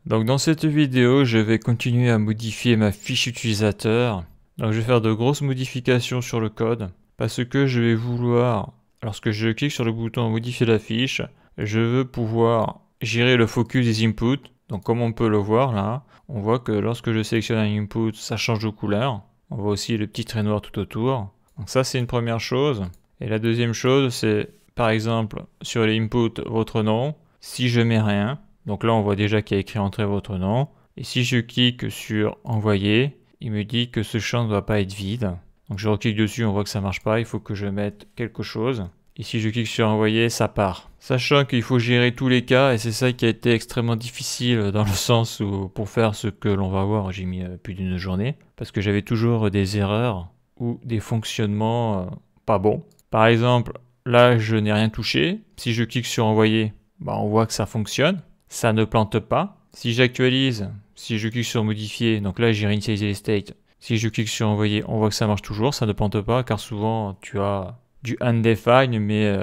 Donc dans cette vidéo, je vais continuer à modifier ma fiche utilisateur. Donc je vais faire de grosses modifications sur le code parce que je vais vouloir, lorsque je clique sur le bouton modifier la fiche, je veux pouvoir gérer le focus des inputs. Donc comme on peut le voir là, on voit que lorsque je sélectionne un input, ça change de couleur. On voit aussi le petit trait noir tout autour. Donc ça c'est une première chose. Et la deuxième chose c'est par exemple sur les inputs votre nom. Si je mets rien, donc là on voit déjà qu'il y a écrit entrer votre nom. Et si je clique sur envoyer, il me dit que ce champ ne doit pas être vide. Donc je reclique dessus, on voit que ça marche pas, il faut que je mette quelque chose. Et si je clique sur envoyer, ça part. Sachant qu'il faut gérer tous les cas, et c'est ça qui a été extrêmement difficile dans le sens où pour faire ce que l'on va voir, j'ai mis plus d'une journée. Parce que j'avais toujours des erreurs ou des fonctionnements pas bons. Par exemple, là je n'ai rien touché. Si je clique sur envoyer, on voit que ça fonctionne. Ça ne plante pas. Si j'actualise, si je clique sur modifier, donc là j'ai réinitialisé les states. Si je clique sur envoyer, on voit que ça marche toujours, ça ne plante pas car souvent tu as du undefined, mais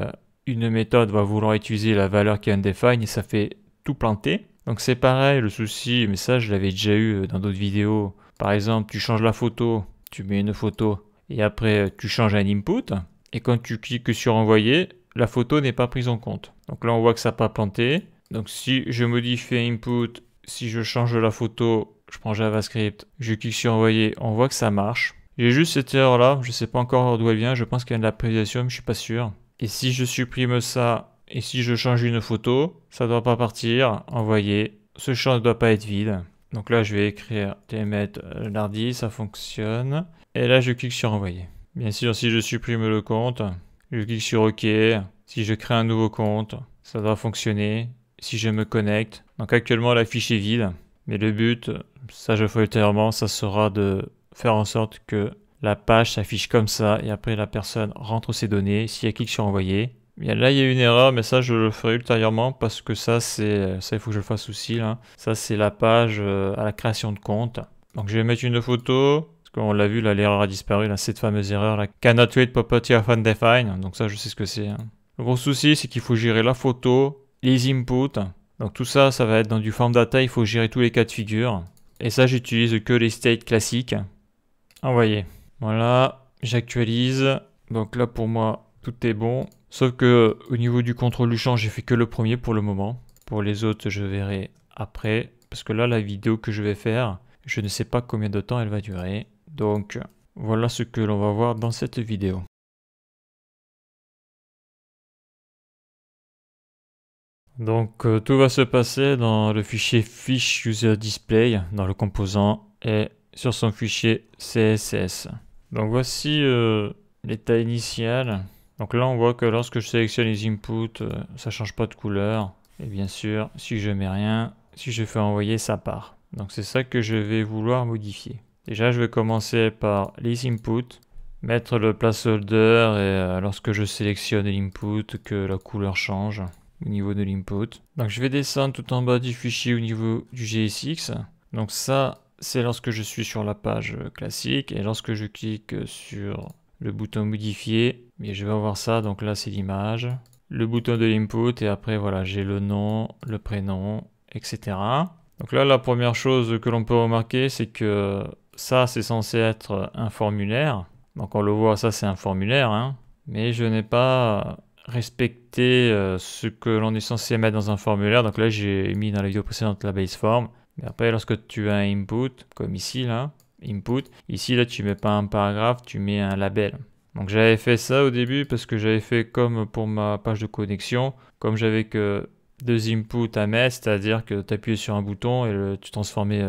une méthode va vouloir utiliser la valeur qui est undefined et ça fait tout planter. Donc c'est pareil, le souci, mais ça je l'avais déjà eu dans d'autres vidéos. Par exemple, tu changes la photo, tu mets une photo et après tu changes un input. Et quand tu cliques sur envoyer, la photo n'est pas prise en compte. Donc là on voit que ça n'a pas planté. Donc si je modifie input, si je change la photo, je prends JavaScript, je clique sur envoyer, on voit que ça marche. J'ai juste cette erreur là, je ne sais pas encore d'où elle vient, je pense qu'il y a de la précision, mais je suis pas sûr. Et si je supprime ça, et si je change une photo, ça ne doit pas partir, envoyer. Ce champ ne doit pas être vide. Donc là je vais écrire tmet lardi, ça fonctionne. Et là je clique sur envoyer. Bien sûr, si je supprime le compte, je clique sur OK. Si je crée un nouveau compte, ça doit fonctionner. Si je me connecte, donc actuellement la fiche est vide, mais le but, ça je ferai ultérieurement, ça sera de faire en sorte que la page s'affiche comme ça et après la personne rentre ses données. Si elle clique sur envoyer, bien là il y a une erreur, mais ça je le ferai ultérieurement parce que ça il faut que je le fasse aussi là. Ça c'est la page à la création de compte. Donc je vais mettre une photo. On l'a vu, là, l'erreur a disparu, là, cette fameuse erreur, là, cannot read property of undefined, donc ça, je sais ce que c'est. Le gros souci, c'est qu'il faut gérer la photo, les inputs, donc tout ça, ça va être dans du form data, il faut gérer tous les cas de figure. Et ça, j'utilise que les states classiques. Envoyer. Voilà, j'actualise. Donc là, pour moi, tout est bon. Sauf que au niveau du contrôle du champ, j'ai fait que le premier pour le moment. Pour les autres, je verrai après. Parce que là, la vidéo que je vais faire, je ne sais pas combien de temps elle va durer. Donc, voilà ce que l'on va voir dans cette vidéo. Donc, tout va se passer dans le fichier fiche user display, dans le composant et sur son fichier CSS. Donc, voici l'état initial. Donc là, on voit que lorsque je sélectionne les inputs, ça ne change pas de couleur. Et bien sûr, si je mets rien, si je fais envoyer, ça part. Donc, c'est ça que je vais vouloir modifier. Déjà, je vais commencer par les inputs, mettre le placeholder et lorsque je sélectionne l'input, que la couleur change au niveau de l'input. Donc je vais descendre tout en bas du fichier au niveau du GSX. Donc ça, c'est lorsque je suis sur la page classique et lorsque je clique sur le bouton modifier, mais je vais avoir ça. Donc là, c'est l'image, le bouton de l'input et après voilà, j'ai le nom, le prénom, etc. Donc là, la première chose que l'on peut remarquer, c'est que ça, c'est censé être un formulaire. Donc on le voit, ça c'est un formulaire, hein. Mais je n'ai pas respecté ce que l'on est censé mettre dans un formulaire. Donc là, j'ai mis dans la vidéo précédente la base form. Mais après, lorsque tu as un input, comme ici, là, input, ici, là, tu mets pas un paragraphe, tu mets un label. Donc j'avais fait ça au début parce que j'avais fait comme pour ma page de connexion, comme j'avais que deux inputs à mettre, c'est-à-dire que tu appuyais sur un bouton et tu transformais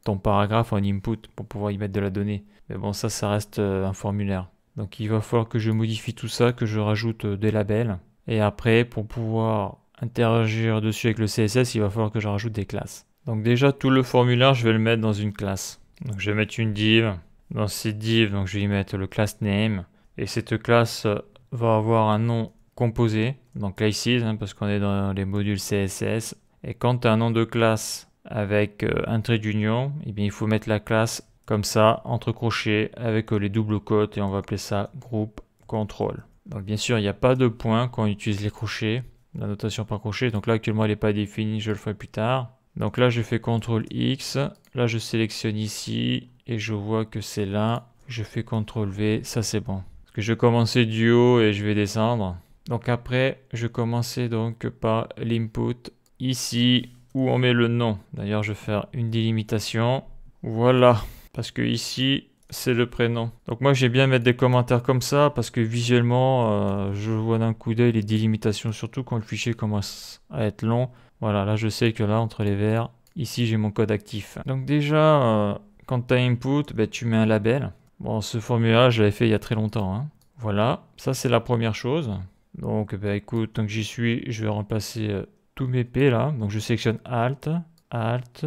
ton paragraphe en input pour pouvoir y mettre de la donnée. Mais bon, ça reste un formulaire. Donc il va falloir que je modifie tout ça, que je rajoute des labels. Et après, pour pouvoir interagir dessus avec le CSS, il va falloir que je rajoute des classes. Donc déjà, tout le formulaire, je vais le mettre dans une classe. Donc je vais mettre une div. Dans cette div, donc je vais y mettre le class name. Et cette classe va avoir un nom composé. Donc là ici, parce qu'on est dans les modules CSS. Et quand tu as un nom de classe avec un trait d'union, eh bien, il faut mettre la classe comme ça, entre crochets, avec les doubles quotes, et on va appeler ça groupe contrôle. Donc bien sûr, il n'y a pas de point quand on utilise les crochets, la notation par crochet. Donc là, actuellement, elle n'est pas définie, je le ferai plus tard. Donc là, je fais CTRL X. Là, je sélectionne ici et je vois que c'est là. Je fais CTRL V. Ça, c'est bon. Parce que je vais commencer du haut et je vais descendre. Donc après, je vais commencer donc par l'input ici où on met le nom. D'ailleurs, je vais faire une délimitation. Voilà. Parce que ici, c'est le prénom. Donc moi, j'aime bien mettre des commentaires comme ça parce que visuellement, je vois d'un coup d'œil les délimitations, surtout quand le fichier commence à être long. Voilà, là, je sais que là, entre les vers, ici, j'ai mon code actif. Donc déjà, quand tu as input, ben, tu mets un label. Bon, ce formulaire, je l'avais fait il y a très longtemps, hein. Voilà, ça, c'est la première chose. Donc, ben, écoute, tant que j'y suis, je vais remplacer tous mes P là. Donc, je sélectionne Alt, Alt,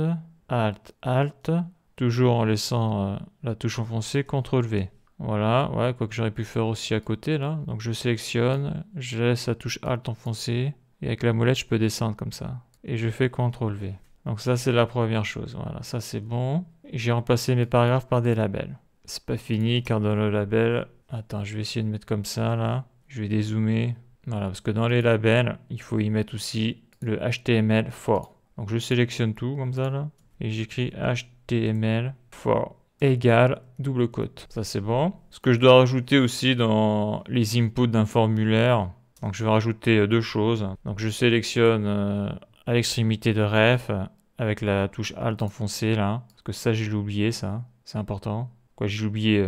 Alt, Alt. Toujours en laissant la touche enfoncée, CTRL V. Voilà, ouais, quoi que j'aurais pu faire aussi à côté là. Donc je sélectionne, je laisse la touche Alt enfoncée, et avec la molette je peux descendre comme ça. Et je fais CTRL V. Donc ça c'est la première chose, voilà, ça c'est bon. J'ai remplacé mes paragraphes par des labels. C'est pas fini car dans le label, attends, je vais essayer de mettre comme ça là. Je vais dézoomer, voilà, parce que dans les labels, il faut y mettre aussi le HTML fort. Donc je sélectionne tout comme ça là, et j'écris HTML for égale double quote. Ça c'est bon. Ce que je dois rajouter aussi dans les inputs d'un formulaire, donc je vais rajouter deux choses. Donc je sélectionne à l'extrémité de ref avec la touche Alt enfoncée là, parce que ça j'ai oublié, ça c'est important. Quoi, j'ai oublié,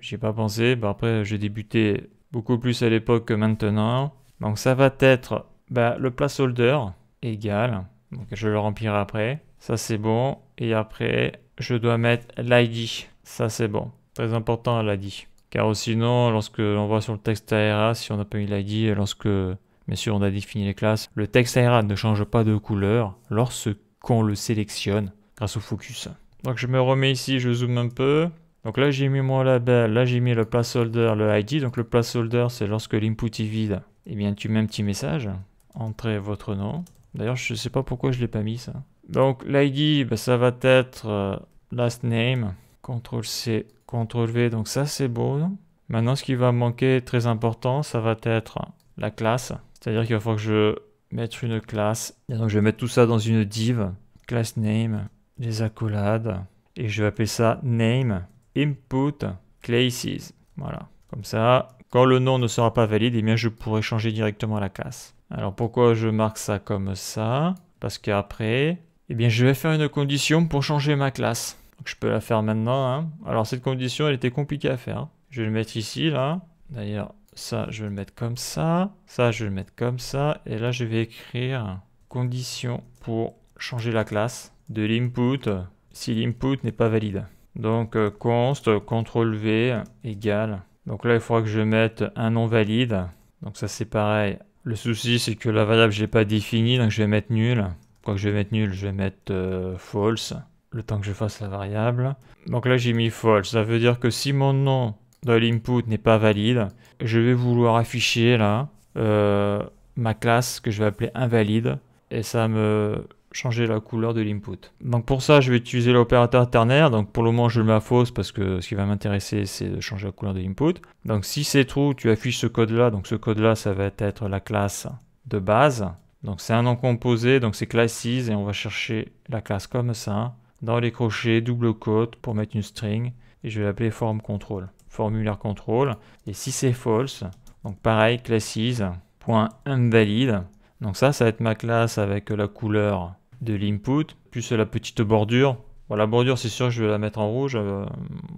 j'y ai pas pensé. Bah, après j'ai débuté beaucoup plus à l'époque que maintenant. Donc ça va être le placeholder égal. Donc je le remplirai après. Ça c'est bon. Et après, je dois mettre l'ID. Ça c'est bon. Très important l'ID. Car sinon, lorsque l'on voit sur le texte ARA, si on n'a pas mis l'ID, lorsque, bien sûr, on a défini les classes, le texte ARA ne change pas de couleur lorsqu'on le sélectionne grâce au focus. Donc je me remets ici, je zoome un peu. Donc là j'ai mis mon label, là j'ai mis le placeholder, le ID. Donc le placeholder c'est lorsque l'input est vide, eh bien tu mets un petit message. Entrez votre nom. D'ailleurs je ne sais pas pourquoi je ne l'ai pas mis ça. Donc l'ID, ça va être last name, CTRL C, CTRL V, donc ça c'est bon. Maintenant ce qui va manquer, très important, ça va être la classe. C'est-à-dire qu'il va falloir que je mette une classe. Et donc je vais mettre tout ça dans une div, class name, les accolades, et je vais appeler ça name, input, classes. Voilà, comme ça, quand le nom ne sera pas valide, eh bien je pourrai changer directement la classe. Alors pourquoi je marque ça comme ça? Parce qu'après, eh bien, je vais faire une condition pour changer ma classe. Donc, je peux la faire maintenant, hein. Alors, cette condition, elle était compliquée à faire. Je vais le mettre ici, là. D'ailleurs, ça, je vais le mettre comme ça. Ça, je vais le mettre comme ça. Et là, je vais écrire condition pour changer la classe de l'input si l'input n'est pas valide. Donc, const, CTRL V, égale. Donc là, il faudra que je mette un non valide. Donc, ça, c'est pareil. Le souci, c'est que la variable, je ne l'ai pas définie. Donc, je vais mettre nul. Quoi que je vais mettre nul, je vais mettre false, le temps que je fasse la variable. Donc là, j'ai mis false. Ça veut dire que si mon nom dans l'input n'est pas valide, je vais vouloir afficher là ma classe que je vais appeler invalide. Et ça va me changer la couleur de l'input. Donc pour ça, je vais utiliser l'opérateur ternaire. Donc pour le moment, je le mets à false parce que ce qui va m'intéresser, c'est de changer la couleur de l'input. Donc si c'est true, tu affiches ce code-là. Donc ce code-là, ça va être la classe de base. Donc c'est un nom composé, donc c'est classes, et on va chercher la classe comme ça, dans les crochets, double quote pour mettre une string, et je vais l'appeler form control, formulaire control. Et si c'est false, donc pareil, classes.invalide. Donc ça va être ma classe avec la couleur de l'input, plus la petite bordure. Bon, la bordure, c'est sûr que je vais la mettre en rouge.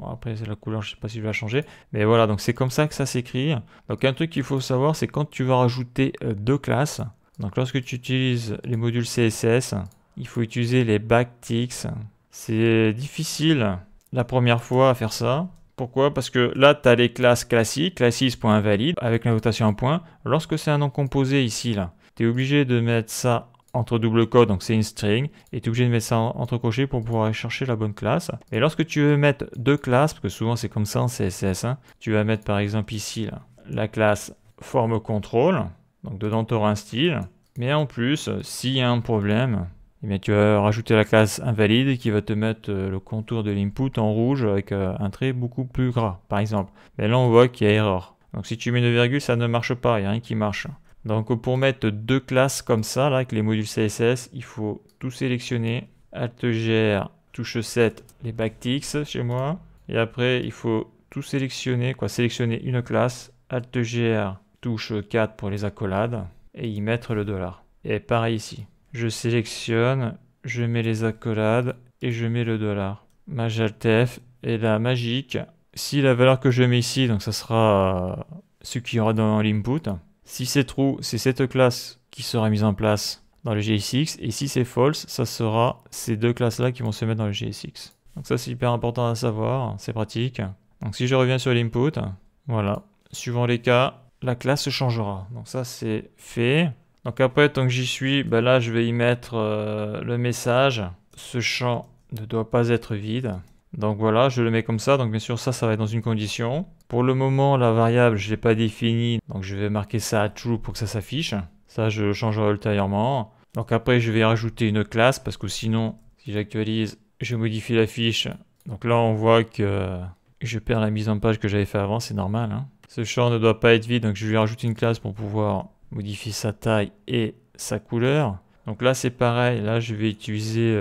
Après, c'est la couleur, je ne sais pas si je vais la changer. Mais voilà, donc c'est comme ça que ça s'écrit. Donc un truc qu'il faut savoir, c'est quand tu vas rajouter deux classes. Donc lorsque tu utilises les modules CSS, il faut utiliser les backticks. C'est difficile la première fois à faire ça. Pourquoi? Parce que là, tu as les classes classiques, classes.invalide, avec la notation en point. Lorsque c'est un nom composé ici, là, tu es obligé de mettre ça entre double quote, donc c'est une string, et tu es obligé de mettre ça entre crochets pour pouvoir aller chercher la bonne classe. Et lorsque tu veux mettre deux classes, parce que souvent c'est comme ça en CSS, hein, tu vas mettre par exemple ici là, la classe form control. Donc dedans, tu auras un style. Mais en plus, s'il y a un problème, eh bien, tu vas rajouter la classe invalide qui va te mettre le contour de l'input en rouge avec un trait beaucoup plus gras, par exemple. Mais là, on voit qu'il y a erreur. Donc si tu mets une virgule, ça ne marche pas, il n'y a rien qui marche. Donc pour mettre deux classes comme ça, là, avec les modules CSS, il faut tout sélectionner. Alt-Gr, touche 7, les backticks chez moi. Et après, il faut tout sélectionner, quoi, sélectionner une classe. Alt-Gr, touche 4 pour les accolades. Et y mettre le $. Et pareil ici. Je sélectionne, je mets les accolades et je mets le $. Maj Alt-F et la magique. Si la valeur que je mets ici, donc ça sera ce qu'il y aura dans l'input. Si c'est true, c'est cette classe qui sera mise en place dans le JSX. Et si c'est false, ça sera ces deux classes-là qui vont se mettre dans le JSX. Donc ça, c'est hyper important à savoir. C'est pratique. Donc si je reviens sur l'input, voilà. Suivant les cas, la classe changera. Donc ça, c'est fait. Donc après, tant que j'y suis, ben là, je vais y mettre le message. Ce champ ne doit pas être vide. Donc voilà, je le mets comme ça. Donc bien sûr, ça va être dans une condition. Pour le moment, la variable, je ne l'ai pas définie. Donc je vais marquer ça à true pour que ça s'affiche. Ça, je le changerai ultérieurement. Donc après, je vais rajouter une classe parce que sinon, si j'actualise, je modifie la fiche. Donc là, on voit que je perds la mise en page que j'avais fait avant. C'est normal, hein. Ce champ ne doit pas être vide. Donc je vais rajouter une classe pour pouvoir modifier sa taille et sa couleur. Donc là, c'est pareil. Là, je vais utiliser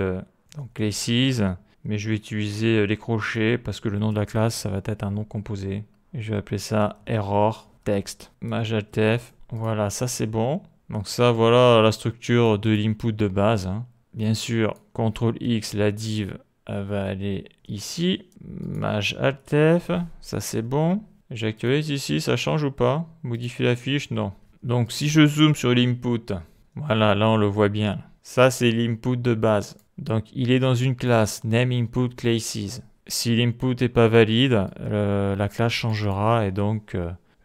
donc classes. Mais je vais utiliser les crochets parce que le nom de la classe, ça va être un nom composé. Et je vais appeler ça error text. Maj Alt-F. Voilà, ça c'est bon. Donc ça, voilà la structure de l'input de base, hein. Bien sûr, CTRL-X, la div, elle va aller ici. Maj Alt-F, ça c'est bon. J'actualise ici, ça change ou pas? Modifier la fiche, non. Donc si je zoome sur l'input, voilà, là on le voit bien. Ça c'est l'input de base. Donc il est dans une classe nameInputClasses. Si l'input n'est pas valide, la classe changera et donc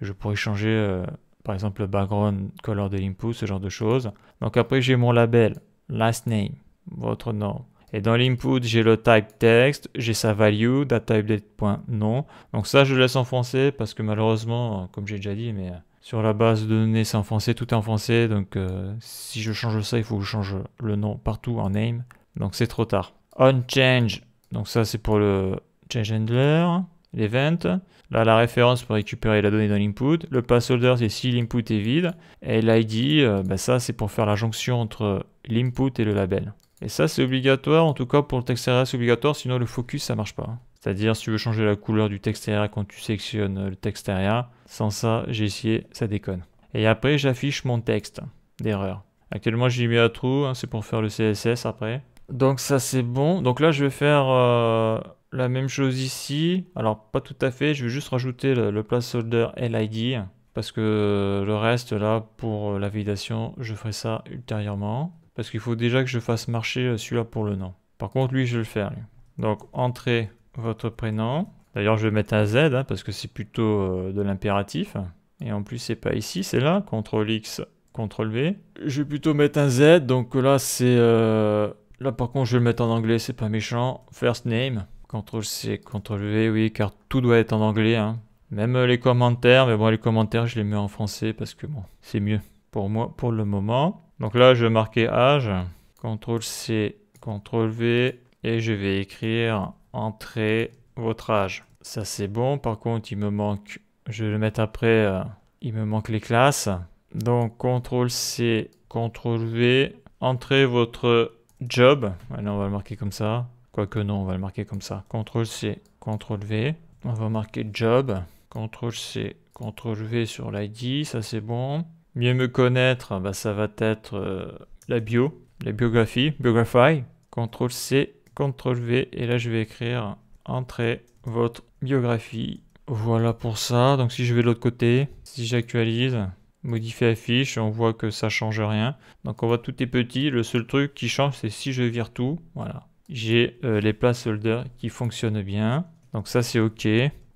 je pourrais changer par exemple le background color de l'input, ce genre de choses. Donc après j'ai mon label, last name, votre nom. Et dans l'input j'ai le type text, j'ai sa value, dataTypeDate.nom. Donc ça je laisse en français parce que malheureusement, comme j'ai déjà dit, mais sur la base de données c'est en français, tout est en français. Donc si je change ça, il faut que je change le nom partout en name. Donc c'est trop tard. OnChange, donc ça c'est pour le change handler, l'event. Là la référence pour récupérer la donnée dans l'input. Le placeholder c'est si l'input est vide. Et l'ID, ça c'est pour faire la jonction entre l'input et le label. Et ça c'est obligatoire, en tout cas pour le texte area c'est obligatoire, sinon le focus ça marche pas. C'est-à-dire si tu veux changer la couleur du texte area quand tu sélectionnes le texte area, sans ça j'ai essayé, ça déconne. Et après j'affiche mon texte d'erreur. Actuellement j'ai mis à true, hein, c'est pour faire le CSS après. Donc ça c'est bon. Donc là je vais faire la même chose ici. Alors pas tout à fait, je vais juste rajouter le placeholder LID. Parce que le reste là pour la validation, je ferai ça ultérieurement. Parce qu'il faut déjà que je fasse marcher celui-là pour le nom. Par contre lui je vais le faire. Lui. Donc entrez votre prénom. D'ailleurs je vais mettre un Z hein, parce que c'est plutôt de l'impératif. Et en plus c'est pas ici, c'est là. CTRL X, CTRL V. Je vais plutôt mettre un Z. Donc là c'est... Là par contre je vais le mettre en anglais, c'est pas méchant. First name, CTRL-C, CTRL-V, oui, car tout doit être en anglais. Hein. Même les commentaires, mais bon les commentaires je les mets en français parce que bon, c'est mieux pour moi pour le moment. Donc là je vais marquer âge, CTRL-C, CTRL-V, et je vais écrire entrez votre âge. Ça c'est bon, par contre il me manque, je vais le mettre après, il me manque les classes. Donc CTRL-C, CTRL-V, entrez votre job, là on va le marquer comme ça, quoique non on va le marquer comme ça, CTRL-C, CTRL-V, on va marquer job, CTRL-C, CTRL-V sur l'ID, ça c'est bon. Mieux me connaître, ça va être la bio, la biographie, Biography, CTRL-C, CTRL-V, et là je vais écrire entrez votre biographie. Voilà pour ça, donc si je vais de l'autre côté, si j'actualise, modifier la fiche, on voit que ça change rien. Donc on voit tout est petit, le seul truc qui change c'est si je vire tout, voilà. J'ai les placeholders qui fonctionnent bien, donc ça c'est ok.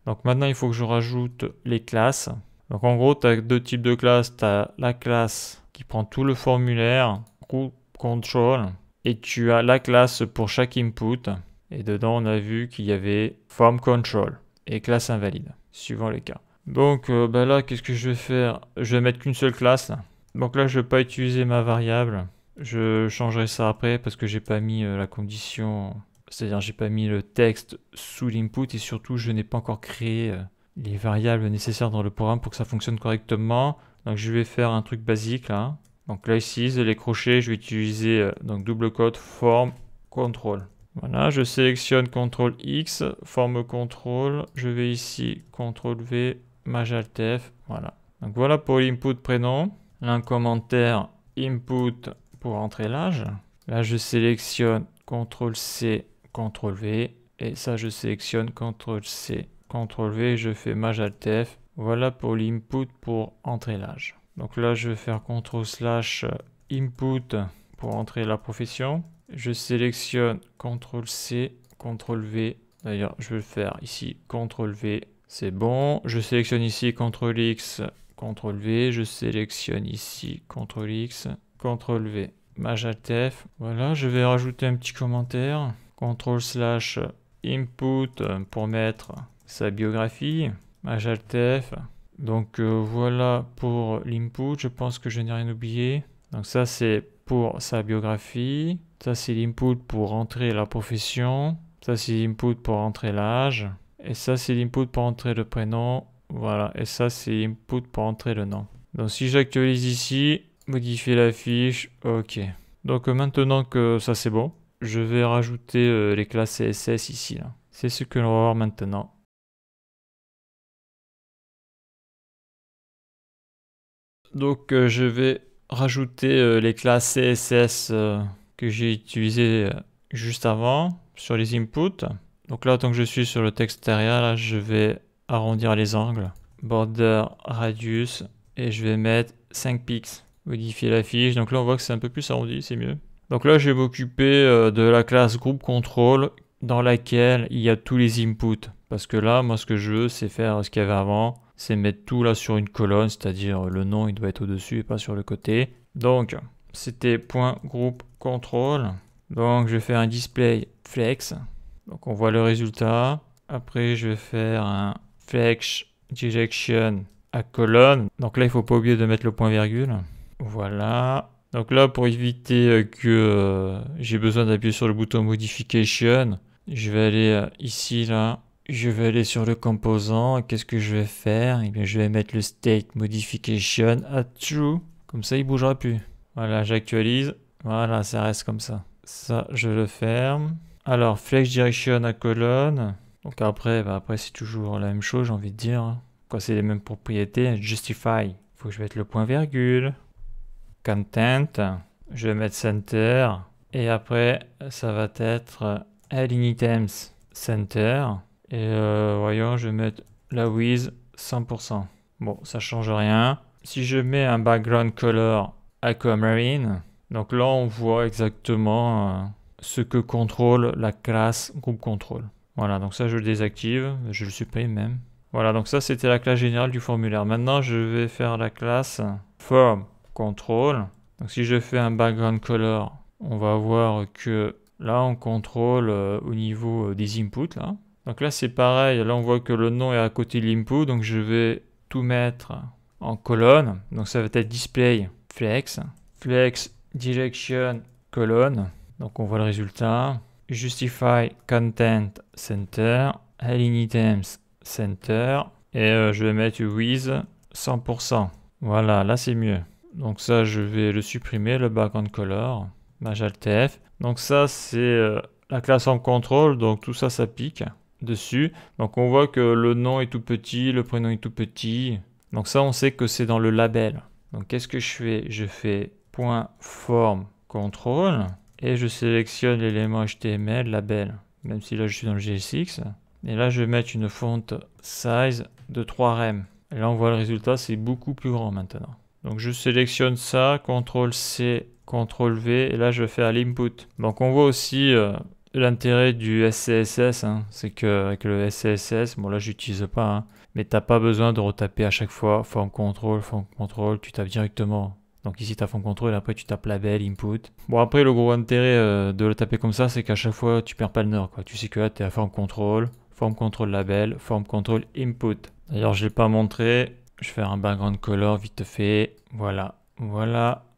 Donc maintenant il faut que je rajoute les classes. Donc en gros tu as deux types de classes, tu as la classe qui prend tout le formulaire, group control, et tu as la classe pour chaque input. Et dedans on a vu qu'il y avait form control et classe invalide, suivant les cas. Donc là, qu'est-ce que je vais faire? Je vais mettre qu'une seule classe. Là. Donc là, je ne vais pas utiliser ma variable. Je changerai ça après parce que j'ai pas mis la condition, c'est-à-dire j'ai pas mis le texte sous l'input et surtout je n'ai pas encore créé les variables nécessaires dans le programme pour que ça fonctionne correctement. Donc je vais faire un truc basique là. Donc là ici, les crochets, je vais utiliser donc double code forme contrôle. Voilà, je sélectionne CTRL X, forme contrôle. Je vais ici CTRL V, Maj Alt F. Voilà. Donc voilà pour l'input prénom. Là un commentaire input pour entrer l'âge. Là je sélectionne CTRL C, CTRL V. Et ça je sélectionne CTRL C, CTRL V. Je fais Maj Alt F. Voilà pour l'input pour entrer l'âge. Donc là, je vais faire CTRL/ input pour entrer la profession. Je sélectionne CTRL-C, CTRL-V. D'ailleurs, je vais le faire ici, CTRL-V. C'est bon. Je sélectionne ici CTRL-X, CTRL-V. Je sélectionne ici CTRL-X, CTRL-V. Maj Alt F. Voilà, je vais rajouter un petit commentaire. CTRL/input pour mettre sa biographie. Maj Alt F. Donc voilà pour l'input, je pense que je n'ai rien oublié. Donc ça c'est pour sa biographie. Ça c'est l'input pour entrer la profession. Ça c'est l'input pour entrer l'âge. Et ça c'est l'input pour entrer le prénom. Voilà, et ça c'est l'input pour entrer le nom. Donc si j'actualise ici, modifier la fiche, ok. Donc maintenant que ça c'est bon, je vais rajouter les classes CSS ici. Là. C'est ce que l'on va voir maintenant. Donc je vais rajouter les classes CSS que j'ai utilisées juste avant sur les inputs. Donc là, tant que je suis sur le texte derrière, là, je vais arrondir les angles. Border radius et je vais mettre 5 pixels. Modifier la fiche. Donc là, on voit que c'est un peu plus arrondi, c'est mieux. Donc là, je vais m'occuper de la classe groupe control dans laquelle il y a tous les inputs. Parce que là, moi, ce que je veux, c'est faire ce qu'il y avait avant. C'est mettre tout là sur une colonne, c'est-à-dire le nom, il doit être au-dessus et pas sur le côté. Donc, c'était point groupe control. Donc, je vais faire un display flex. Donc, on voit le résultat. Après, je vais faire un flex direction à colonne. Donc là, il ne faut pas oublier de mettre le point virgule. Voilà. Donc là, pour éviter que j'ai besoin d'appuyer sur le bouton modification, je vais aller ici, là. Je vais aller sur le composant. Qu'est-ce que je vais faire? Eh bien, je vais mettre le state modification à true. Comme ça, il ne bougera plus. Voilà, j'actualise. Voilà, ça reste comme ça. Ça, je le ferme. Alors, flex direction à colonne. Donc après, après c'est toujours la même chose, j'ai envie de dire. Quand c'est les mêmes propriétés, justify. Il faut que je mette le point virgule. Content. Je vais mettre center. Et après, ça va être align items center. Et voyons, je vais mettre la width 100%. Bon, ça change rien. Si je mets un background color aquamarine, donc là on voit exactement ce que contrôle la classe groupe control. Voilà, donc ça je le désactive, je le supprime même. Voilà, donc ça c'était la classe générale du formulaire. Maintenant je vais faire la classe form control. Donc si je fais un background color, on va voir que là on contrôle au niveau des inputs là. Donc là c'est pareil, là on voit que le nom est à côté de l'input, donc je vais tout mettre en colonne. Donc ça va être display flex, flex direction colonne. Donc on voit le résultat. Justify content center, align items center. Et je vais mettre with 100%. Voilà, là c'est mieux. Donc ça je vais le supprimer, le background color, Maj Alt F. Donc ça c'est la classe en contrôle, donc tout ça s'applique dessus. Donc on voit que le nom est tout petit, le prénom est tout petit. Donc ça on sait que c'est dans le label. Donc qu'est-ce que je fais? Je fais point form control et je sélectionne l'élément HTML label. Même si là je suis dans le GSX. Et là je vais mettre une font size de 3 rem. Et là on voit le résultat, c'est beaucoup plus grand maintenant. Donc je sélectionne ça, CTRL C, CTRL V et là je vais faire l'input. Donc on voit aussi l'intérêt du SCSS, hein, c'est qu'avec le SCSS, bon là j'utilise pas, hein, mais t'as pas besoin de retaper à chaque fois, form control, tu tapes directement. Donc ici tu as form control et après tu tapes label, input. Bon après le gros intérêt de le taper comme ça, c'est qu'à chaque fois tu perds pas le nord, quoi. Tu sais que là tu es à form control label, form control input. D'ailleurs je l'ai pas montré, je vais faire un background color vite fait, voilà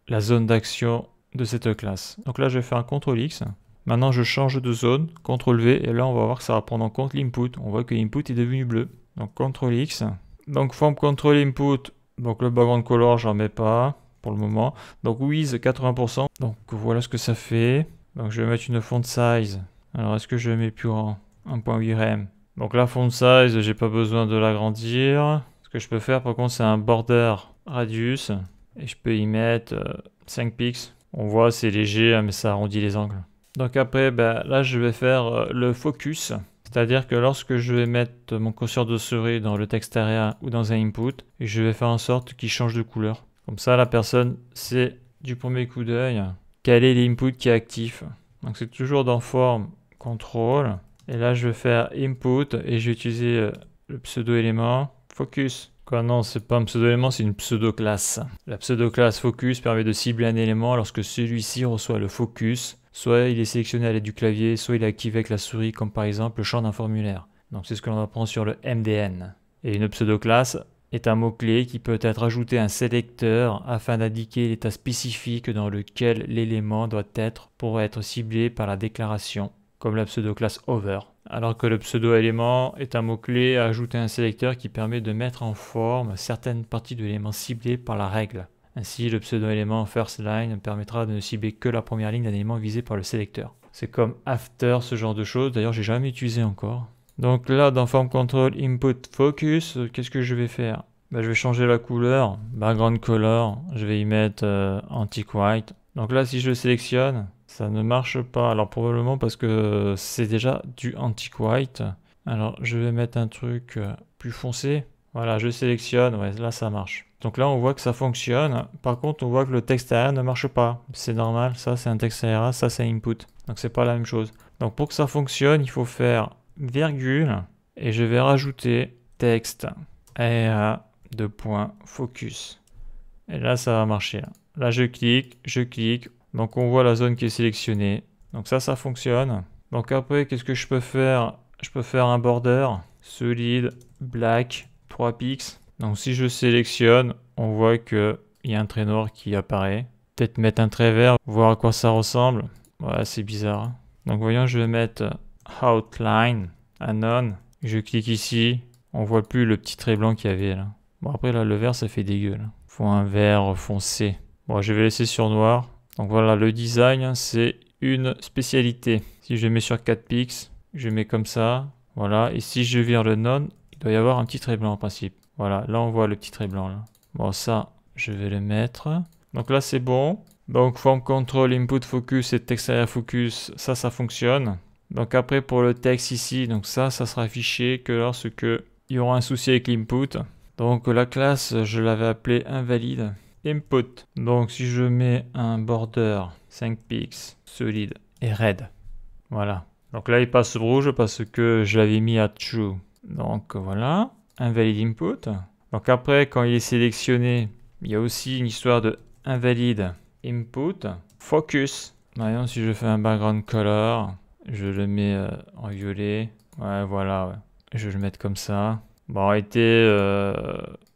la zone d'action de cette classe. Donc là je vais faire un CTRL X. Maintenant, je change de zone, CTRL V, et là, on va voir que ça va prendre en compte l'input. On voit que l'input est devenu bleu. Donc, CTRL X. Donc, form control input Donc le background color, j'en mets pas pour le moment. Donc width 80%. Donc voilà ce que ça fait. Donc je vais mettre une font size. Alors est-ce que je mets plus grand? 1.8 rem. Donc la font size, j'ai pas besoin de l'agrandir. Ce que je peux faire par contre, c'est un border radius. Et je peux y mettre 5 pixels. On voit, c'est léger, hein, mais ça arrondit les angles. Donc après, ben, là, je vais faire le focus. C'est-à-dire que lorsque je vais mettre mon curseur de souris dans le text area ou dans un input, je vais faire en sorte qu'il change de couleur. Comme ça, la personne sait du premier coup d'œil quel est l'input qui est actif. Donc c'est toujours dans forme contrôle. Et là, je vais faire input et je vais utiliser le pseudo-élément focus. Quoi, non, c'est pas un pseudo-élément, c'est une pseudo-classe. La pseudo-classe focus permet de cibler un élément lorsque celui-ci reçoit le focus. Soit il est sélectionné à l'aide du clavier, soit il est activé avec la souris, comme par exemple le champ d'un formulaire. Donc c'est ce que l'on apprend sur le MDN. Et une pseudo-classe est un mot-clé qui peut être ajouté à un sélecteur afin d'indiquer l'état spécifique dans lequel l'élément doit être pour être ciblé par la déclaration, comme la pseudo-classe over. Alors que le pseudo-élément est un mot-clé à ajouter à un sélecteur qui permet de mettre en forme certaines parties de l'élément ciblé par la règle. Ainsi, le pseudo-élément first line permettra de ne cibler que la première ligne d'un élément visé par le sélecteur. C'est comme after, ce genre de choses. D'ailleurs, j'ai jamais utilisé encore. Donc là, dans form control input focus, qu'est-ce que je vais faire? Je vais changer la couleur, background color, je vais y mettre anti-white. Donc là, si je le sélectionne, ça ne marche pas. Alors probablement parce que c'est déjà du anti-white. Alors je vais mettre un truc plus foncé. Voilà, je sélectionne, ouais, là ça marche. Donc là on voit que ça fonctionne. Par contre on voit que le texte area ne marche pas. C'est normal, ça c'est un texte area, ça c'est input. Donc c'est pas la même chose. Donc pour que ça fonctionne, il faut faire virgule et je vais rajouter texte area de point focus. Et là ça va marcher. Là je clique. Donc on voit la zone qui est sélectionnée. Donc ça fonctionne. Donc après qu'est-ce que je peux faire? Je peux faire un border solide black 3 pixels. Donc si je sélectionne, on voit qu'il y a un trait noir qui apparaît. Peut-être mettre un trait vert, voir à quoi ça ressemble. Ouais, c'est bizarre. Donc voyons, je vais mettre outline, anon. Je clique ici. On voit plus le petit trait blanc qu'il y avait là. Bon après là, le vert ça fait dégueu là. Faut un vert foncé. Bon, je vais laisser sur noir. Donc voilà, le design, c'est une spécialité. Si je mets sur 4 pixels, je mets comme ça. Voilà, et si je vire le none, il doit y avoir un petit trait blanc en principe. Voilà, là on voit le petit trait blanc là. Bon, ça, je vais le mettre. Donc là c'est bon. Donc form control input focus et text area focus, ça fonctionne. Donc après pour le texte ici, donc ça sera affiché que lorsque il y aura un souci avec l'input. Donc la classe, je l'avais appelée invalide input. Donc si je mets un border 5 pixels solide et red. Voilà. Donc là il passe rouge parce que je l'avais mis à true. Donc voilà, invalide input. Donc après quand il est sélectionné, il y a aussi une histoire de invalide input focus. Maintenant si je fais un background color, je le mets en violet. Ouais voilà, ouais. Je vais le mettre comme ça. Bon en réalité,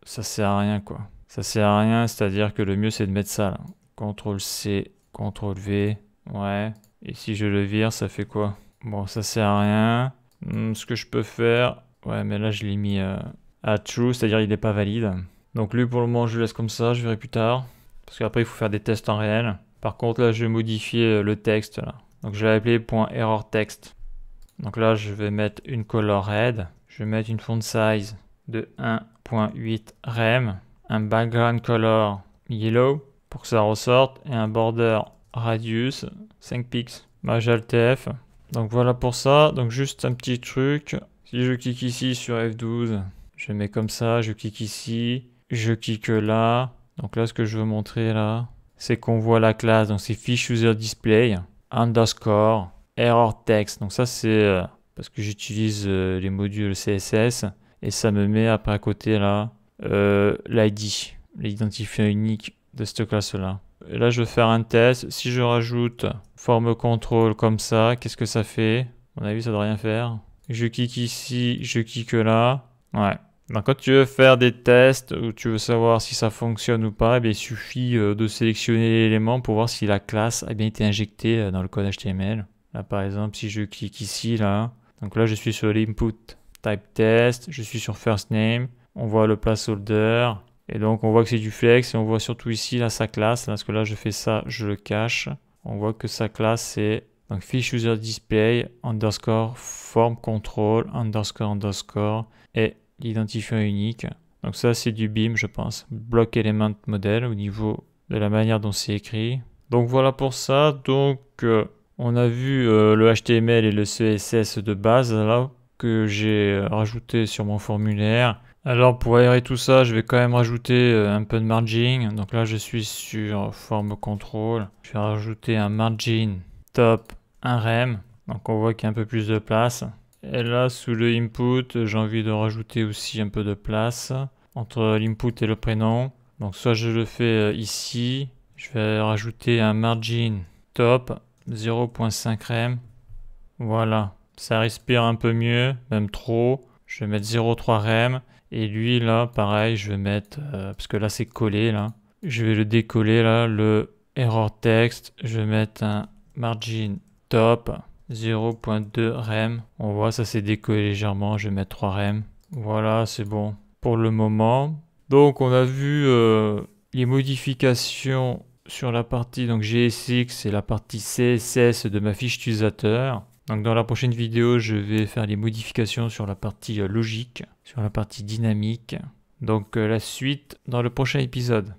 ça sert à rien quoi. Ça sert à rien, c'est-à-dire que le mieux c'est de mettre ça là. CTRL C, CTRL V, ouais. Et si je le vire, ça fait quoi? Bon, ça sert à rien. Ce que je peux faire, ouais, mais là je l'ai mis à true, c'est-à-dire il n'est pas valide. Donc lui pour le moment je le laisse comme ça, je verrai plus tard. Parce qu'après il faut faire des tests en réel. Par contre là je vais modifier le texte là. Donc je vais appeler .errorText. Donc là je vais mettre une color red. Je vais mettre une font size de 1.8 rem. Un background color yellow pour que ça ressorte et un border radius 5 pixels. Alt-F. Donc voilà pour ça. Donc juste un petit truc. Si je clique ici sur F12, je mets comme ça. Je clique ici. Je clique là. Donc là, ce que je veux montrer là, c'est qu'on voit la classe. Donc c'est fiche user display underscore error text. Donc ça c'est parce que j'utilise les modules CSS et ça me met après à côté là l'ID, l'identifiant unique de cette classe-là. Et là, je vais faire un test. Si je rajoute forme contrôle comme ça, qu'est-ce que ça fait? À mon avis, ça doit rien faire. Je clique ici, je clique là. Ouais. Donc, quand tu veux faire des tests ou tu veux savoir si ça fonctionne ou pas, il suffit de sélectionner l'élément pour voir si la classe a bien été injectée dans le code HTML. Là, par exemple, si je clique ici, là. Donc là, je suis sur l'input type test. Je suis sur first name. On voit le placeholder. Et donc on voit que c'est du flex et on voit surtout ici là sa classe, parce que là je fais ça, je le cache. On voit que sa classe c'est donc fiche user display underscore form control underscore et l'identifiant unique. Donc ça c'est du BIM je pense, block element model au niveau de la manière dont c'est écrit. Donc voilà pour ça. Donc on a vu le HTML et le CSS de base là que j'ai rajouté sur mon formulaire. Alors pour aérer tout ça, je vais quand même rajouter un peu de margin. Donc là je suis sur forme control. Je vais rajouter un margin top, un rem. Donc on voit qu'il y a un peu plus de place. Et là sous le input, j'ai envie de rajouter aussi un peu de place entre l'input et le prénom. Donc soit je le fais ici. Je vais rajouter un margin top 0.5 rem. Voilà, ça respire un peu mieux, même trop. Je vais mettre 0.3 rem. Et lui là, pareil, je vais mettre, parce que là c'est collé là. Je vais le décoller là, le error text. Je vais mettre un margin top 0.2 rem. On voit ça s'est décollé légèrement. Je vais mettre 3 rem. Voilà, c'est bon pour le moment. Donc on a vu les modifications sur la partie donc GSX et la partie CSS de ma fiche utilisateur. Donc dans la prochaine vidéo, je vais faire les modifications sur la partie logique, sur la partie dynamique. Donc la suite dans le prochain épisode.